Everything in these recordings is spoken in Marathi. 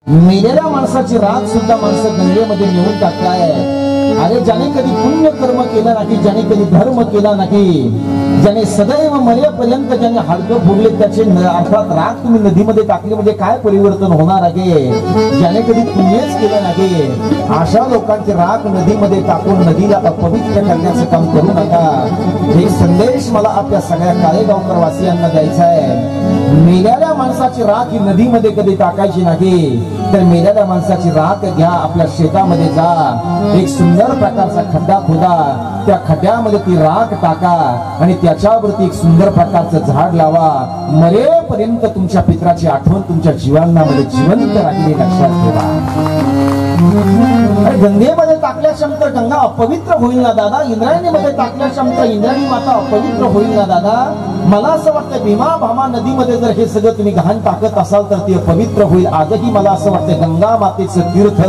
मेलेल्या माणसाची राख सुद्धा माणसं गंगेमध्ये नेऊन टाकताय। अरे ज्याने कधी पुण्य कर्म केलं नाही, ज्याने कधी धर्म केला नाही, ज्याने सदैव मरेपर्यंत ज्याने हाडकं फोडले त्याचे अर्थात राख तुम्ही नदीमध्ये टाकली म्हणजे काय परिवर्तन होणार आहे? ज्याने कधी पुण्यच केलं नाही अशा लोकांची राख नदीमध्ये टाकून नदीला अपवित्र करण्याचं काम करू नका। हे संदेश मला आपल्या सगळ्या काळेगावकर वासियांना द्यायचा आहे। मेलेल्या माणसाची राख ही नदीमध्ये कधी टाकायची नाही, तर मेलेल्या माणसाची राख घ्या, आपल्या शेतामध्ये जा, एक सुंदर प्रकारचा खड्डा खोदा, त्या खड्ड्यामध्ये ती राख टाका आणि त्याच्यावरती एक सुंदर प्रकारचं झाड लावा। मरेपर्यंत तुमच्या पित्राची आठवण तुमच्या जीवनामध्ये जिवंत राहिली, लक्षात ठेवा। गंगेमध्ये टाकल्यानंतर गंगा अपवित्र होईल ना दादा, इंद्रायणीमध्ये टाकल्यानंतर इंद्रायणी माता अपवित्र होईल ना दादा। मला असं वाटतं भीमा भामा नदीमध्ये जर हे सगळं तुम्ही घाण टाकत असाल तर ती अपवित्र होईल। आजही मला असं वाटतं गंगा मातेचं तीर्थ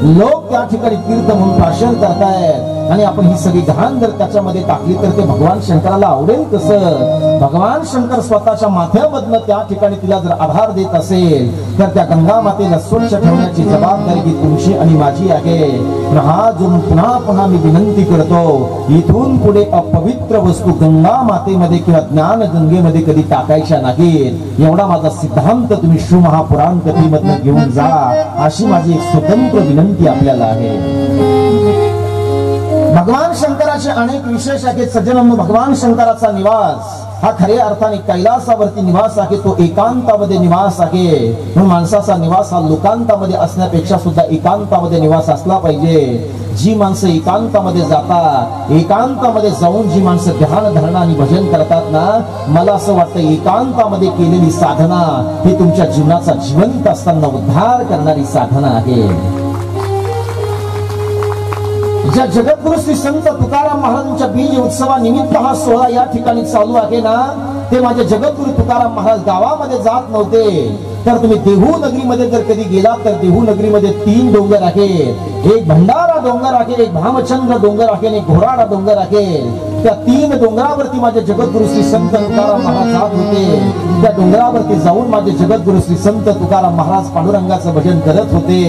लोक त्या ठिकाणी तीर्थ म्हणून भाषण करतायत आणि आपण ही सगळी घाण जर त्याच्यामध्ये टाकली तर ते भगवान शंकराला आवडेल कसं? भगवान शंकर स्वतःच्या माथ्यामधनं त्या ठिकाणी तिला जर आधार देत असेल तर त्या गंगा मातेला स्वच्छ ठेवण्याची जबाबदारी ही तुमची आणि माझी आहे। हा जो पुन्हा पुन्हा मी विनंती करतो, इथून पुढे अपवित्र वस्तू गंगा मातेमध्ये किंवा ज्ञान गंगेमध्ये कधी टाकायच्या नाहीत, एवढा माझा सिद्धांत तुम्ही शिवमहापुराण कथेमधनं घेऊन जा, अशी माझी एक स्वतंत्र विनंती आपल्याला आहे। भगवान शंकराचे अनेक विशेष आहेत सज्जनांनो। भगवान शंकराचा निवास हा खऱ्या अर्थाने कैलासावरती निवास आहे, तो एकांतामध्ये निवास आहे। म्हणून माणसाचा निवास हा लोकांतामध्ये असण्यापेक्षा सुद्धा एकांतामध्ये निवास असला पाहिजे। जी माणसं एकांतामध्ये जातात, एकांतामध्ये जाऊन जी माणसं ध्यान धारणा आणि भजन करतात ना, मला असं वाटतं एकांतामध्ये केलेली साधना ही तुमच्या जीवनाचा जिवंत असताना उद्धार करणारी साधना आहे। ज्या जगद्गुरु श्री संत तुकाराम महाराजांच्या बीज उत्सवानिमित्त हा सोहळा या ठिकाणी चालू आहे ना, ते माझे जगद्गुरु तुकाराम महाराज गावामध्ये जात नव्हते। तर तुम्ही देहू नगरीमध्ये जर कधी गेलात तर देहू नगरीमध्ये 3 डोंगर आहेत, एक भंडारा डोंगर आहे, एक भामचंद्र डोंगर आहे आणि एक घोराडा डोंगर आहे। त्या 3 डोंगरावरती माझे जगद्गुरु श्री संत तुकाराम महाराज जात होते। त्या डोंगरावरती जाऊन माझे जगद्गुरु श्री संत तुकाराम महाराज पांडुरंगाचं भजन करत होते।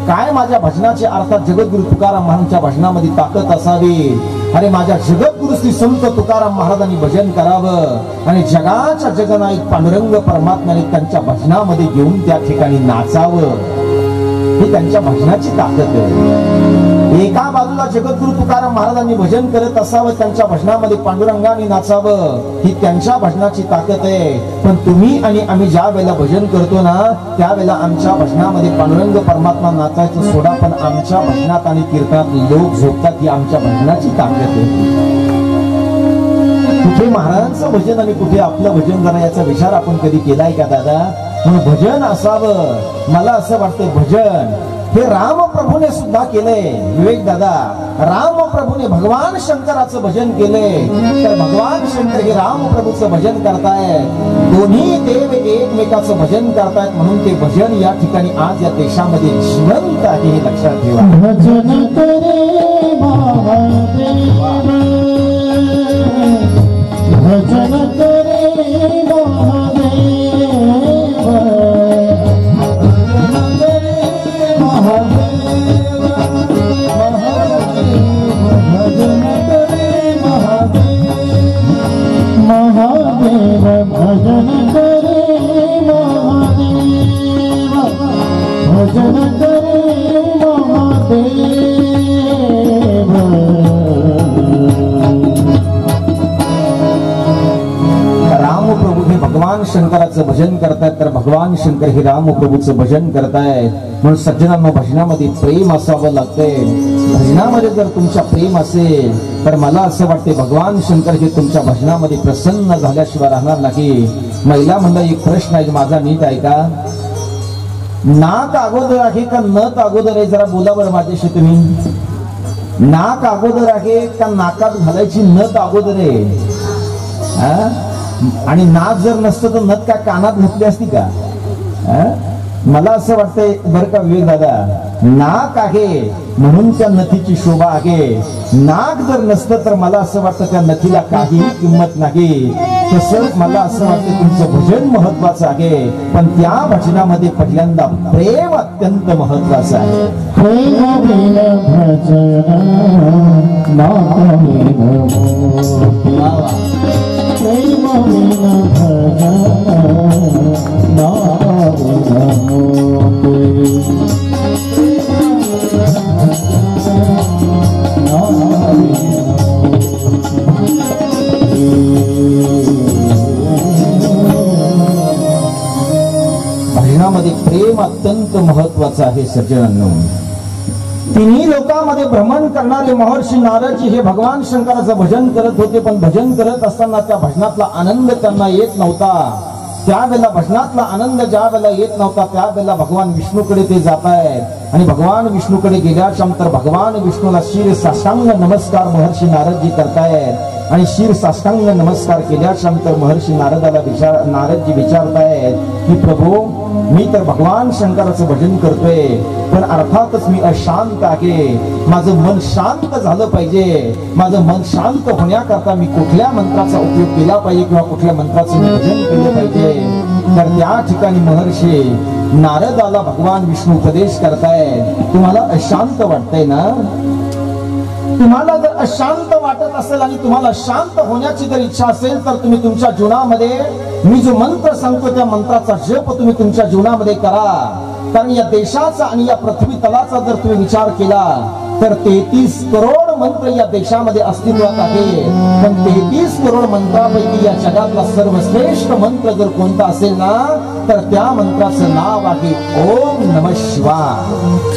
काय माझ्या भजनाचे अर्थात जगद्गुरु तुकाराम महाराजांच्या भजनामध्ये ताकद असावी। अरे माझ्या जगद्गुरु श्री संत तुकाराम महाराजांनी भजन करावं आणि जगाच्या जगनायक पांडुरंग परमात्म्याने त्यांच्या भजनामध्ये घेऊन त्या ठिकाणी नाचावं, ही त्यांच्या भजनाची ताकद आहे। एका बाजूला जगद्गुरु तुकाराम महाराजांनी भजन करत असावं, त्यांच्या भजनामध्ये पांडुरंगाने नाचावं, ही त्यांच्या भजनाची ताकद आहे। पण तुम्ही आणि आम्ही ज्या वेळेला भजन करतो ना, त्यावेळेला आमच्या भजनामध्ये पांडुरंग परमात्मा नाचायचं सोडा, पण आमच्या भजनात आणि कीर्तनात लोक झोपतात, ही आमच्या भजनाची ताकद आहे। कुठे महाराजांचं भजन आणि कुठे आपलं भजन जरा याचा विचार आपण कधी केलाय का दादा? म्हणून भजन असावं। मला असं वाटतं भजन हे रामप्रभूने सुद्धा केलंय। विवेक दादा, रामप्रभूने भगवान शंकराचं भजन केलंय, तर भगवान शंकर हे रामप्रभूचं भजन करतायत। दोन्ही देव एकमेकाचं भजन करतायत, म्हणून ते भजन या ठिकाणी आज या देशामध्ये जिवंत आहे, हे लक्षात ठेवा। भजन करे महादेव, भजन करे महादेव, महादेव भजन करे महादेव, भजन करे महादेव। रामप्रभू हे भगवान शंकराचं भजन करतायत, तर भगवान शंकर हे रामप्रभूचं भजन करतायत। म्हणून सज्जनांना भजनामध्ये प्रेम असावं लागतंय। भजनामध्ये जर तुमच्या प्रेम असेल तर मला असं वाटते भगवान शंकर हे तुमच्या भजनामध्ये प्रसन्न झाल्याशिवाय राहणार नाही। महिला मंडळी, एक प्रश्न आहे माझा, नीट ऐका। नाक अगोदर आहे का नथ अगोदर आहे? जरा बोला बरं माझ्याशी तुम्ही। नाक अगोदर आहे का नाकात घालायची नथ अगोदर आहे? आणि नाक जर नसतं तर नथ का कानात घातली असती का? मला असं वाटतंय बरं का विवेक दादा, नाक आहे म्हणून त्या नथीची शोभा आहे. नाक जर नसतं तर मला असं वाटतं त्या नथीला काहीही किंमत नाही. तसं मला असं वाटतं तुमचं भजन महत्वाचं आहे, पण त्या भजनामध्ये पहिल्यांदा प्रेम अत्यंत महत्वाचं आहे. प्रेम बिन भजन नाही मोती. प्रेम बिन भजन नाही मोती. भजनामध्ये प्रेम अत्यंत महत्वाचं आहे सज्जनांनो. तिन्ही लोकांमध्ये भ्रमण करणारे महर्षी नारदजी हे भगवान शंकराचं भजन करत होते, पण भजन करत असताना त्या भजनातला आनंद त्यांना येत नव्हता. त्यावेळेला भजनातला आनंद ज्या वेळेला येत नव्हता त्यावेळेला भगवान विष्णूकडे ते जात आहेत आणि भगवान विष्णूकडे गेल्यानंतर भगवान विष्णूला शिर साष्टांग नमस्कार महर्षी नारदजी करतायत आणि शिर साष्टांग नमस्कार केल्यानंतर महर्षी नारदजी विचारतायत की प्रभू, मी तर भगवान शंकराचं भजन करतोय, पण अर्थातच मी अशांत आहे. माझं मन शांत झालं पाहिजे. माझं मन शांत होण्याकरता मी कुठल्या मंत्राचा उपयोग केला पाहिजे किंवा कुठल्या मंत्राचं मी भजन केलं पाहिजे. तर त्या ठिकाणी महर्षी नारदाला भगवान विष्णू उपदेश करतायत, तुम्हाला अशांत वाटतंय ना? तुम्हाला जर अशांत वाटत असेल आणि तुम्हाला शांत होण्याची जर इच्छा असेल तर तुम्ही तुमच्या जीवनामध्ये मी जो मंत्र सांगतो त्या मंत्राचा जप तुम्ही तुमच्या जीवनामध्ये करा. कारण या देशाचा आणि या पृथ्वी तलाचा जर तुम्ही विचार केला तर 33 करोड मंत्र या देशामध्ये अस्तित्वात आहे. पण 33 करोड मंत्रापैकी या जगातला सर्वश्रेष्ठ मंत्र जर कोणता असेल ना तर त्या मंत्राचं नाव आहे ओम नमः शिवाय.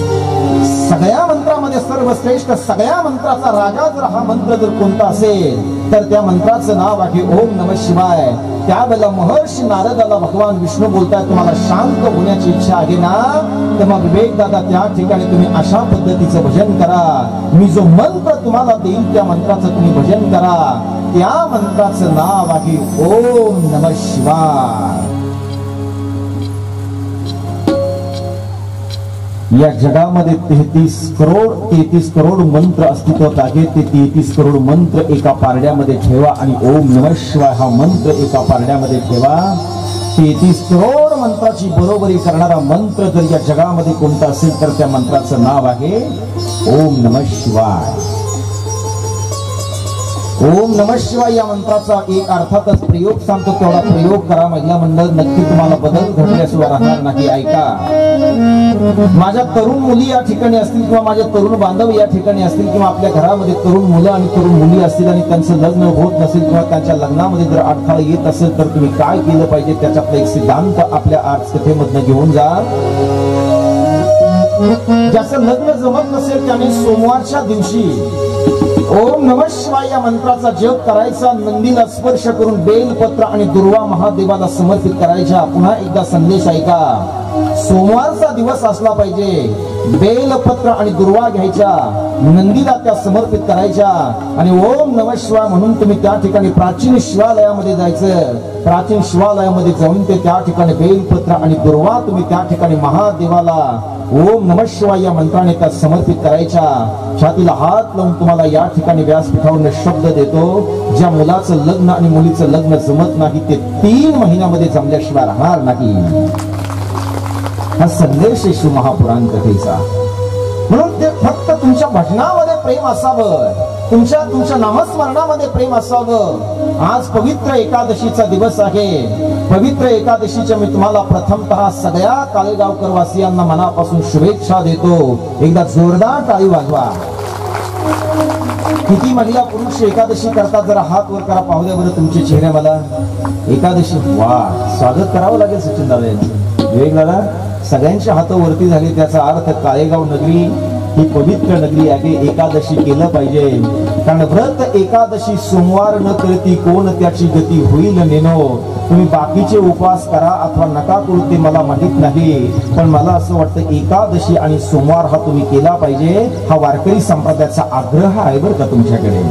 सगळ्या मंत्रामध्ये सर्वश्रेष्ठ, सगळ्या मंत्राचा राजा जर हा मंत्र जर कोणता असेल तर त्या मंत्राचं नाव आहे ओम नमः शिवाय. त्यावेळेला महर्षी नारदाला भगवान विष्णू बोलताय, तुम्हाला शांत होण्याची इच्छा आहे ना, तर मग विवेक दादा त्या ठिकाणी तुम्ही अशा पद्धतीचं भजन करा. मी जो मंत्र तुम्हाला देईल त्या मंत्राचं तुम्ही भजन करा. त्या मंत्राचं नाव आहे ओम नमः शिवाय. या जगामध्ये 33 करोड मंत्र अस्तित्वात आहेत. ते 33 करोड मंत्र एका पारड्यामध्ये ठेवा आणि ओम नमः शिवाय हा मंत्र एका पारड्यामध्ये ठेवा. 33 करोड मंत्राची बरोबरी करणारा मंत्र जर या जगामध्ये कोणता असेल तर त्या मंत्राचं नाव आहे ओम नमः शिवाय. ओम नमः शिवाय या मंत्राचा एक अर्थातच प्रयोग सांगतो, तेवढा प्रयोग करा महिला मंडळ. नक्की तुम्हाला बदल घडल्याशिवाय राहणार नाही. ऐका, माझ्या तरुण मुली या ठिकाणी असतील किंवा माझे तरुण बांधव या ठिकाणी असतील किंवा आपल्या घरामध्ये तरुण मुलं आणि तरुण मुली असतील आणि त्यांचं लग्न होत नसेल किंवा त्यांच्या लग्नामध्ये जर अडथळा येत असेल तर तुम्ही काय केलं पाहिजे त्याच्यातला एक सिद्धांत आपल्या आज कथेमधनं घेऊन जा. ज्याचं लग्न जमत नसेल त्याने सोमवारच्या दिवशी ओम नमः शिवाय या मंत्राचा जप करायचा. नंदीला स्पर्श करून बेलपत्र आणि दुर्वा महादेवाला समर्पित करायच्या. पुन्हा एकदा संदेश ऐका, सोमवारचा दिवस असला पाहिजे. बेलपत्र आणि दुर्वा घ्यायच्या, नंदीला त्या समर्पित करायच्या आणि ओम नमः शिवाय म्हणून तुम्ही त्या ठिकाणी प्राचीन शिवालयामध्ये जायचं. प्राचीन शिवालयामध्ये जाऊन ते त्या ठिकाणी बेलपत्र आणि दुर्वा तुम्ही त्या ठिकाणी महादेवाला ओम नमः शिवाय या मंत्राने त्या समर्पित करायच्या. छातीला हात लावून तुम्हाला या ठिकाणी व्यासपीठावर शब्द देतो, ज्या मुलाचं लग्न आणि मुलीचं लग्न जमत नाही ते 3 महिन्यामध्ये जमल्याशिवाय राहणार नाही. हा संदेश आहे महापुराण कथेचा. म्हणून ते फक्त तुमच्या भजनामध्ये प्रेम असावं, तुमच्या नामस्मरणामध्ये प्रेम असावं. आज पवित्र एकादशीचा दिवस आहे. पवित्र एकादशीच्या मी तुम्हाला प्रथमतः सगळ्या काळेगावकर वासियांना मनापासून शुभेच्छा देतो. एकदा जोरदार टाळी वाजवा. किती महिला पुरुष एकादशी करतात जरा हात वर करा, पाहू द्या बरं तुमचे चेहरे मला. एकादशी वा, स्वागत करावं लागेल सचिन दादा यांचं. विवेक दादा, सगळ्यांच्या हात वरती झाली, त्याचा अर्थ काळेगाव नगरी ही पवित्र नगरी आहे. एकादशी केलं पाहिजे, कारण व्रत एकादशी सोमवार न करती कोण त्याची गती होईल नेनो. तुम्ही बाकीचे उपवास करा अथवा नका करू ते मला माहित नाही, पण मला असं वाटतं एकादशी आणि सोमवार हा तुम्ही केला पाहिजे. हा वारकरी संप्रदायाचा आग्रह आहे बरं का तुमच्याकडे.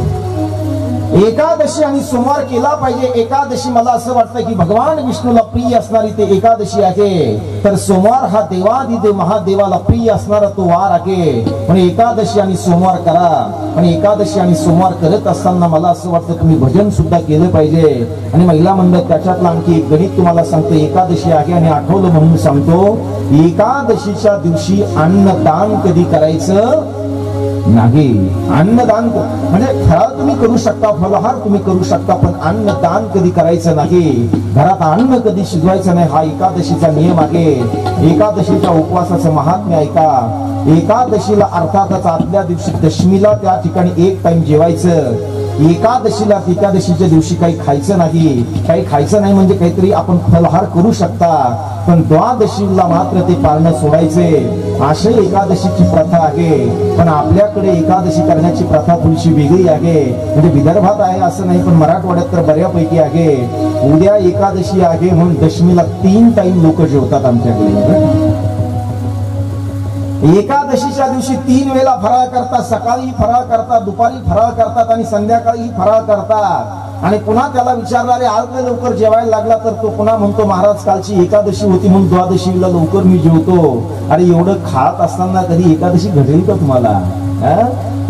एकादशी आणि सोमवार केला पाहिजे. एकादशी मला असं वाटतं की भगवान विष्णूला प्रिय असणारी ते एकादशी आहे, तर सोमवार हा देवादिदेव महादेवाला प्रिय असणारा तो वार आहे. पण एकादशी आणि सोमवार करा. आणि एकादशी आणि सोमवार करत असताना मला असं वाटतं तुम्ही भजन सुद्धा केलं पाहिजे. आणि महिला मंडळ त्याच्यातलं आणखी एक गणित तुम्हाला सांगतो. एकादशी आहे आणि आठवलं म्हणून सांगतो, एकादशीच्या दिवशी अन्नदान कधी करायचं नाही. अन्नदान म्हणजे फराळ तुम्ही करू शकता, फलाहार तुम्ही करू शकता, पण अन्नदान कधी करायचं नाही. घरात अन्न कधी शिजवायचं नाही. हा एकादशीचा नियम आहे. एकादशीच्या उपवासाचं महात्म्य ऐका. एकादशीला अर्थातच आदल्या दिवशी दशमीला त्या ठिकाणी एक टाइम जेवायचं. एकादशीला एकादशीच्या दिवशी काही खायचं नाही. काही खायचं नाही म्हणजे काहीतरी आपण फलाहार करू शकता, पण द्वादशीला मात्र ते पाळणं सोडायचे. अशी एकादशीची प्रथा आहे. पण आपल्याकडे एकादशी करण्याची प्रथा थोडीशी वेगळी आहे. म्हणजे विदर्भात आहे असं नाही, पण मराठवाड्यात तर बऱ्यापैकी आहे. उद्या एकादशी आहे म्हणून दशमीला 3 टाइम लोक जेवतात आमच्याकडे. एकादशीच्या दिवशी 3 वेळा फराळ करतात. सकाळी फराळ करतात, दुपारी फराळ करतात आणि संध्याकाळी फराळ करतात. आणि पुन्हा त्याला विचारणारे आज लवकर जेवायला लागला तर तो पुन्हा म्हणतो महाराज कालची एकादशी होती म्हणून द्वादशीला लवकर मी जेवतो. अरे एवढं खात असताना कधी एकादशी घडेल का तुम्हाला?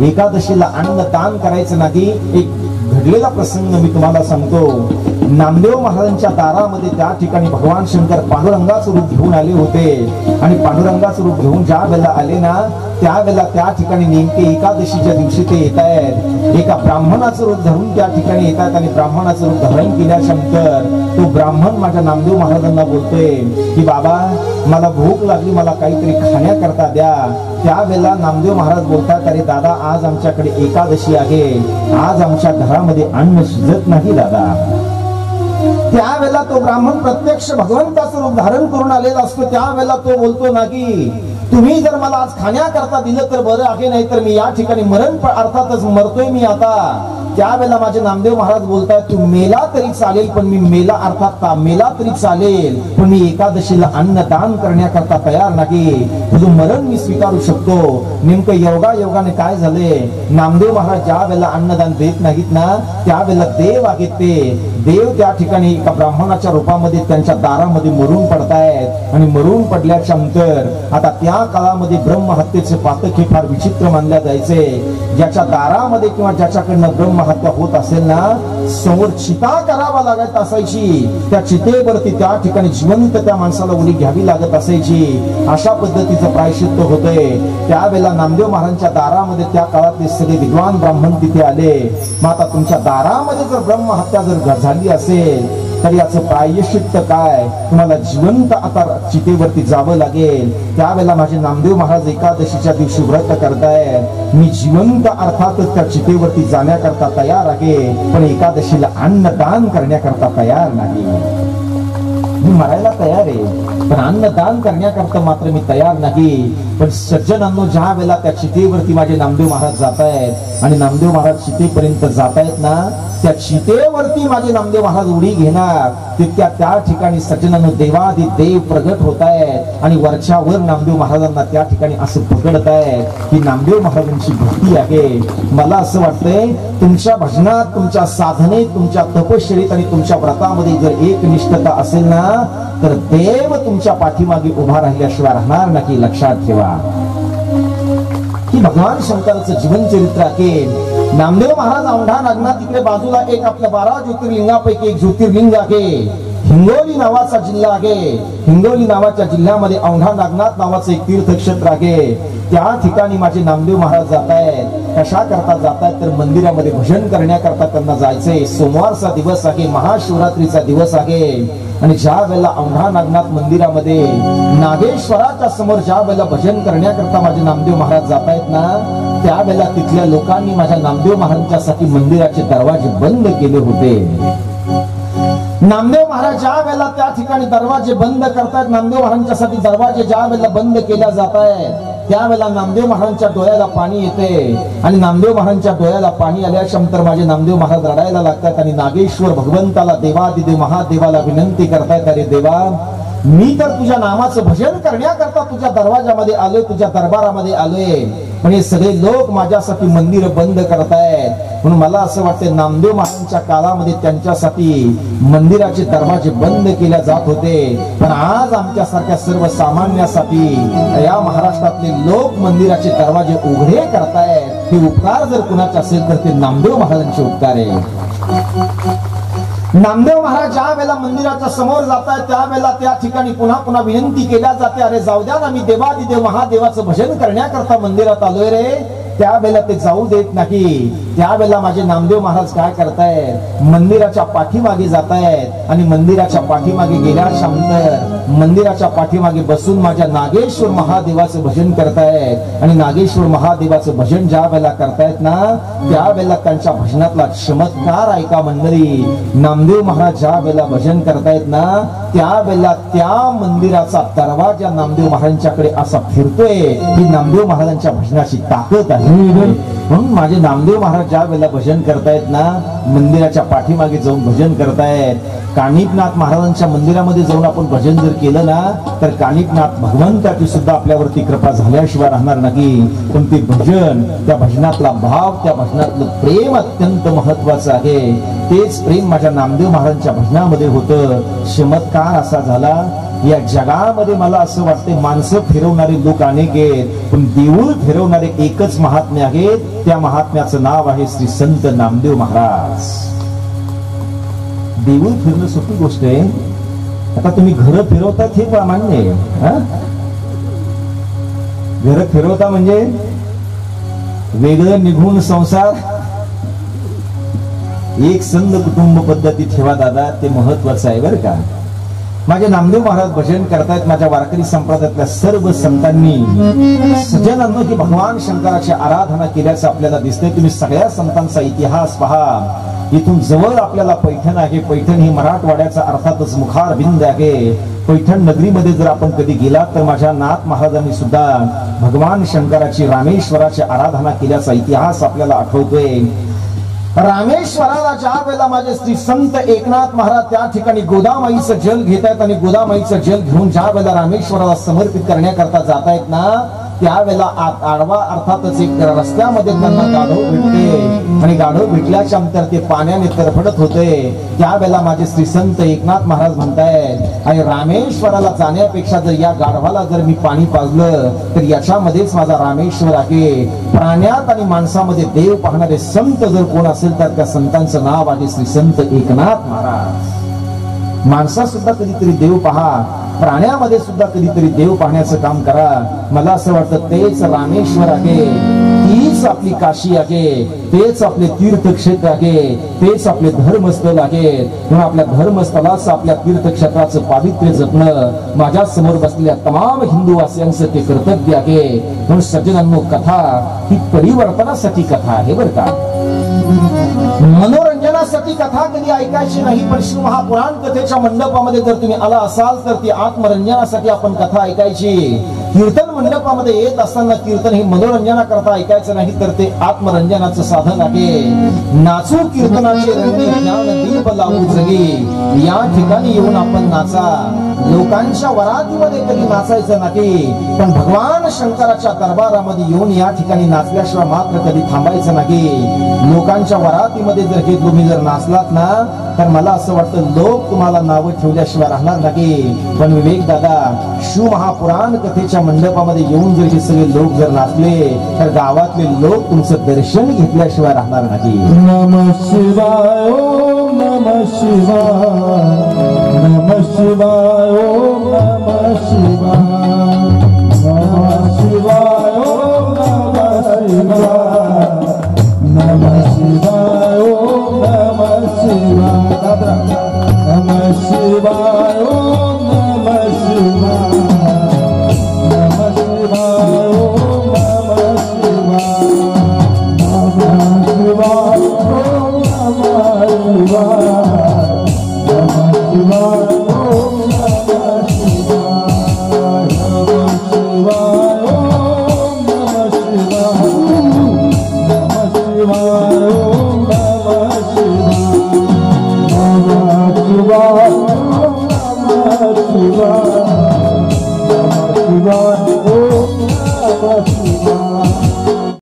एकादशीला अन्नदान करायचं नाही. एक घडलेला प्रसंग मी तुम्हाला सांगतो. नामदेव महाराजांच्या दारामध्ये त्या ठिकाणी भगवान शंकर पांडुरंगाचं रूप घेऊन आले होते. आणि पांडुरंगाचं रूप घेऊन ज्या वेळेला आले ना, त्यावेळेला त्या ठिकाणी नेमके एकादशीच्या दिवशी ते येत आहेत. एका ब्राह्मणाचं रूप धरून त्या ठिकाणी येतात. आणि ब्राह्मणाचं रूप धारण केल्यानंतर तो ब्राह्मण माझ्या नामदेव महाराजांना बोलतोय की बाबा मला भूक लागली, मला काहीतरी खाण्याकरता द्या. त्यावेळेला नामदेव महाराज बोलतात, अरे दादा आज आमच्याकडे एकादशी आहे, आज आमच्या घरामध्ये अन्न शिजत नाही दादा. त्यावेळेला तो ब्राह्मण प्रत्यक्ष भगवंताचं रूप धारण करून आलेला असतो. त्यावेळेला तो बोलतो ना की तुम्ही जर मला आज खाण्याकरता दिलं तर बरं आहे, नाही तर मी या ठिकाणी मरण अर्थातच मरतोय मी आता. त्यावेळेला माझे नामदेव महाराज बोलतायत तू मेला तरी चालेल, पण मी मेला अर्थात मेला तरी चालेल, पण मी एकादशीला अन्नदान करण्याकरता तयार नाही. तुझं मरण मी स्वीकारू शकतो. नेमकं योगाने काय झाले, नामदेव महाराज ज्या वेळेला अन्नदान देत नाहीत ना, त्यावेळेला देव आहेत ते देव त्या ठिकाणी एका ब्राह्मणाच्या रूपामध्ये त्यांच्या दारामध्ये मरून पडतायत. आणि मरून पडल्याच्या नंतर आता त्या काळामध्ये ब्रह्महत्येचे पातक हे फार विचित्र मानल्या जायचे. ज्याच्या दारामध्ये किंवा ज्याच्याकडनं ब्रह्महत्या होत असेल ना, समोर चिता करावा लागत असायची. त्या चितेवरती त्या ठिकाणी जिवंत त्या माणसाला उडी घ्यावी लागत असायची. अशा पद्धतीचं प्रायश्चित्त होतंय. त्यावेळेला नामदेव महाराजांच्या दारामध्ये त्या काळातले सगळे विद्वान ब्राह्मण तिथे आले. मग आता तुमच्या दारामध्ये जर ब्रह्महत्या जर झाली असेल तर याचं प्रायश्चित्त काय, तुम्हाला जिवंत आता चितेवरती जावं लागेल. त्यावेळेला माझे नामदेव महाराज एकादशीच्या दिवशी व्रत करतायत. मी जिवंत अर्थातच त्या चितेवरती जाण्याकरता तयार आहे, पण एकादशीला अन्नदान करण्याकरता तयार नाही. मी मरायला तयार आहे, पण अन्नदान करण्याकरता मात्र मी तयार नाही. पण सज्जनांनो, ज्या वेळेला त्या चितेवरती माझे नामदेव महाराज जात आहेत आणि नामदेव महाराज चितेपर्यंत जात आहेत ना, त्या चितेवरती माझे नामदेव महाराज उडी घेणार तितक्या त्या ठिकाणी सज्जनांनो देवादी देव प्रगट होत आहेत. आणि वरच्यावर नामदेव महाराजांना त्या ठिकाणी असं पकडत आहे की नामदेव महाराजांची भक्ती आहे. मला असं वाटतंय तुमच्या भजनात, तुमच्या साधनेत, तुमच्या तपश्चर्येत आणि तुमच्या व्रतामध्ये जर एक निष्ठता असेल ना, तर देव तुमच्या पाठीमागे उभा राहिल्याशिवाय राहणार नाही. लक्षात ठेवा की भगवान शंकराचं जीवन चरित्र आहे. नामदेव महाराज औंढा नागनाथ तिकडे बाजूला एक आपल्या 12 ज्योतिर्लिंगापैकी एक ज्योतिर्लिंग आहे. हिंगोली नावाचा जिल्हा आहे. हिंगोली नावाच्या जिल्ह्यामध्ये औंढा नागनाथ नावाचं एक तीर्थक्षेत्र आहे. त्या ठिकाणी माझे नामदेव महाराज जात आहेत. कशा करता जात आहेत तर मंदिरामध्ये भजन करण्याकरता त्यांना जायचंय. सोमवारचा दिवस आहे, महाशिवरात्रीचा दिवस आहे. आणि ज्या वेळेला औंढा नागनाथ मंदिरामध्ये नागेश्वराच्या समोर ज्या वेळेला भजन करण्याकरता माझे नामदेव महाराज जात आहेत ना, त्यावेळेला तिथल्या लोकांनी माझ्या नामदेव महाराजांसाठी मंदिराचे दरवाजे बंद केले होते. नामदेव महाराज ज्या वेळेला त्या ठिकाणी दरवाजे बंद करतायत, नामदेव महाराजांसाठी दरवाजे ज्या वेळेला बंद केल्या जात आहेत, त्यावेळेला नामदेव महाराजांच्या डोळ्याला पाणी येते. आणि नामदेव महाराजांच्या डोळ्याला पाणी आल्याच्या नंतर माझे नामदेव महाराज रडायला लागतात. आणि नागेश्वर भगवंताला, देवादिदेव महादेवाला विनंती करतायत, अरे देवा, मी तर तुझ्या नामाचं भजन करण्याकरता तुझ्या दरवाजामध्ये आलोय, तुझ्या दरबारामध्ये आलोय, पण हे सगळे लोक माझ्यासाठी मंदिर बंद करतायत. म्हणून मला असं वाटतं नामदेव महाराजांच्या काळामध्ये त्यांच्यासाठी मंदिराचे दरवाजे बंद केले जात होते, पण आज आमच्यासारख्या सर्वसामान्यासाठी या महाराष्ट्रातले लोक मंदिराचे दरवाजे उघडे करतायत. हे उपकार जर कुणाचे असेल तर ते नामदेव महाराजांचे उपकार आहे. नामदेव महाराज ज्या वेळेला मंदिराच्या समोर जातात त्यावेळेला त्या ठिकाणी पुन्हा पुन्हा विनंती केल्या जाते, अरे जाऊ द्या ना, मी देवादिदेव महादेवाचं भजन करण्याकरता मंदिरात आलोय रे. त्यावेळेला ते जाऊ देत नाही. त्यावेळेला माझे नामदेव महाराज काय करतायत, मंदिराच्या पाठीमागे जातायत आणि मंदिराच्या पाठीमागे गेल्यानंतर मंदिराच्या पाठीमागे बसून माझ्या नागेश्वर महादेवाचं भजन करतायत. आणि नागेश्वर महादेवाचं भजन ज्या वेळेला करतायत ना, त्यावेळेला त्यांच्या भजनातला चमत्कार ऐका मंडळी. नामदेव महाराज ज्या वेळेला भजन करतायत ना, त्यावेळेला त्या मंदिराचा दरवाजा नामदेव महाराजांच्याकडे असा फिरतोय. ही नामदेव महाराजांच्या भजनाची ताकद आहे. म्हणून माझे नामदेव महाराज ज्या वेळेला भजन करतायत ना, मंदिराच्या पाठीमागे जाऊन भजन करतायत. कानिपनाथ महाराजांच्या मंदिरामध्ये जाऊन आपण भजन जर केलं ना, तर कानिपनाथ भगवंताची सुद्धा आपल्यावरती कृपा झाल्याशिवाय राहणार नाही. पण ते भजन, त्या भजनातला भाव, त्या भजनातलं प्रेम अत्यंत महत्वाचं आहे. तेच प्रेम माझ्या नामदेव महाराजांच्या भजनामध्ये होतं. चमत्कार असा झाला, या जगामध्ये मला असं वाटतं माणसं फिरवणारे लोक अनेक आहेत, पण देऊळ फिरवणारे एकच महात्मे आहेत. त्या महात्म्याचं नाव आहे श्री संत नामदेव महाराज. देऊळ फिरणं सोपी गोष्ट आहे. आता तुम्ही घर फिरवतात हे मान्य आहे. घर फिरवता म्हणजे वेगळं निघून संसार, एक संध कुटुंब पद्धती ठेवा दादा, ते महत्वाचं आहे बरं का. माझे नामदेव महाराज भजन करतायत. माझ्या वारकरी संप्रदायातल्या सर्व संतांनी सज्जनांनो की भगवान शंकराची आराधना केल्याचं आपल्याला दिसतंय. तुम्ही सगळ्या संतांचा इतिहास पहा. इथून जवळ आपल्याला पैठण आहे. पैठण ही मराठवाड्याचा अर्थातच मुखार बिंद आहे. पैठण नगरीमध्ये जर आपण कधी गेलात तर माझ्या नाथ महाराजांनी सुद्धा भगवान शंकराची रामेश्वराची आराधना केल्याचा इतिहास आपल्याला आठवतोय. रामेश्वराला ज्या वेळेला माझे श्री संत एकनाथ महाराज त्या ठिकाणी गोदामाईचं जल घेत आहेत आणि गोदामाईचं जल घेऊन ज्या वेळेला रामेश्वराला समर्पित करण्याकरता जात आहेत ना, त्यावेळेला आडवा अर्थातच एक रस्त्यामध्ये त्यांना गाढव भेटते आणि गाढव भेटल्याच्या नंतर ते पाण्याने तरफडत होते. त्यावेळेला माझे श्री संत एकनाथ महाराज म्हणतायत, आणि रामेश्वराला जाण्यापेक्षा जर या गाढवाला जर मी पाणी पाजलं तर याच्यामध्येच माझा रामेश्वर आहे. प्राण्यात आणि माणसामध्ये देव पाहणारे संत जर कोण असेल तर त्या संतांचं नाव आहे श्री संत एकनाथ महाराज. माणसात सुद्धा कधीतरी देव पहा, प्राण्यामध्ये सुद्धा कधीतरी देव पाहण्याचं काम करा. मला असं वाटतं तेच रामेश्वर आहे, तीच आपली काशी आहे, तेच आपले तीर्थक्षेत्र आहे, तेच आपले धर्मस्थळ आहे. म्हणून आपल्या धर्मस्थळाचं, आपल्या तीर्थक्षेत्राचं पावित्र्य जपणं माझ्या समोर बसलेल्या तमाम हिंदूवासियांचं ते कर्तव्य आहे. म्हणून सज्जनांनो, कथा ही परिवर्तनासाठी कथा आहे बरं का. मनोरंजनासाठी कथा कधी ऐकायची नाही, पण शिव महापुराण कथेच्या मंडपामध्ये जर तुम्ही आला असाल तर ती आत्मरंजनासाठी आपण कथा ऐकायची. कीर्तन मंडपामध्ये येत असताना कीर्तन हे मनोरंजनाकरता ऐकायचं नाही, तर ते आत्मरंजनाचं साधन आहे. नाचू कीर्तनाचे रंगी, ज्ञान दीप लावू जगी. या ठिकाणी येऊन आपण नाचा. लोकांच्या वरातीमध्ये कधी नाचायचं नाही, पण भगवान शंकराच्या दरबारामध्ये येऊन या ठिकाणी नाचल्याशिवाय मात्र कधी थांबायचं नाही. लोकांच्या वरातीमध्ये जर हे तुम्ही जर नाचलात ना, तर मला असं वाटतं लोक तुम्हाला नावं ठेवल्याशिवाय राहणार नाही. पण विवेक दादा, शिव महापुराण कथेच्या मंडपामध्ये येऊन जर हे सगळे लोक जर नाचले तर गावातले लोक तुमचं दर्शन घेतल्याशिवाय राहणार नाही. नमः शिवाय, ओम नमः शिवाय, नमः शिवाय, ओम नमः शिवाय.